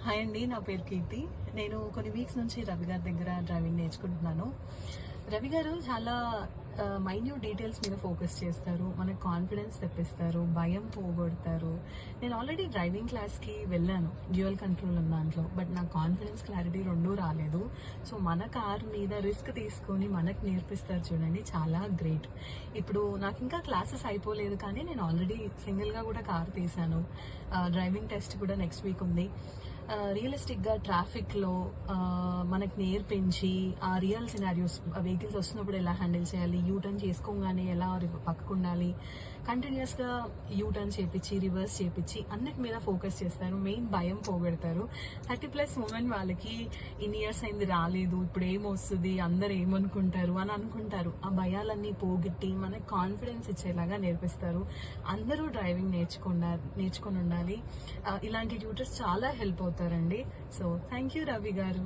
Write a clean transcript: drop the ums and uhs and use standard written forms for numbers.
Hi అండి, నా పేరు కీర్తి. నేను కొన్ని వీక్స్ నుంచి రవి గారి దగ్గర డ్రైవింగ్ నేర్చుకుంటున్నాను. రవి గారు చాలా మైన్యూట్ డీటెయిల్స్ మీద ఫోకస్ చేస్తారు, మనకు కాన్ఫిడెన్స్ తెప్పిస్తారు, భయం పోగొడతారు. నేను ఆల్రెడీ డ్రైవింగ్ క్లాస్కి వెళ్ళాను, డ్యూయల్ కంట్రోల్ ఉన్న దాంట్లో. బట్ నాకు కాన్ఫిడెన్స్, క్లారిటీ రెండూ రాలేదు. సో మన కార్ మీద రిస్క్ తీసుకొని మనకు నేర్పిస్తారు చూడండి, చాలా గ్రేట్. ఇప్పుడు నాకు ఇంకా క్లాసెస్ అయిపోలేదు, కానీ నేను ఆల్రెడీ సింగిల్గా కూడా కార్ తీశాను. డ్రైవింగ్ టెస్ట్ కూడా నెక్స్ట్ వీక్ ఉంది. రియలిస్టిక్గా ట్రాఫిక్లో మనకు నేర్పించి ఆ రియల్ సినారియోస్, వెహికల్స్ వస్తున్నప్పుడు ఎలా హ్యాండిల్ చేయాలి, యూటర్న్ చేసుకోగానే ఎలా పక్కకు ఉండాలి, కంటిన్యూస్గా యూటర్న్ చేపించి రివర్స్ చేపించి అన్నిటి మీద ఫోకస్ చేస్తారు. మెయిన్ భయం పోగొడతారు. 30+ ఉమెన్ వాళ్ళకి ఇన్ని ఇయర్స్ అయింది రాలేదు, ఇప్పుడు ఏమొస్తుంది, అందరు ఏమనుకుంటారు అని అనుకుంటారు. ఆ భయాలన్నీ పోగొట్టి మనకు కాన్ఫిడెన్స్ ఇచ్చేలాగా నేర్పిస్తారు. అందరూ డ్రైవింగ్ నేర్చుకొని ఉండాలి. ఇలాంటి ట్యూటర్స్ చాలా హెల్ప్ అవుతారండి. సో థ్యాంక్ యూ రవి గారు.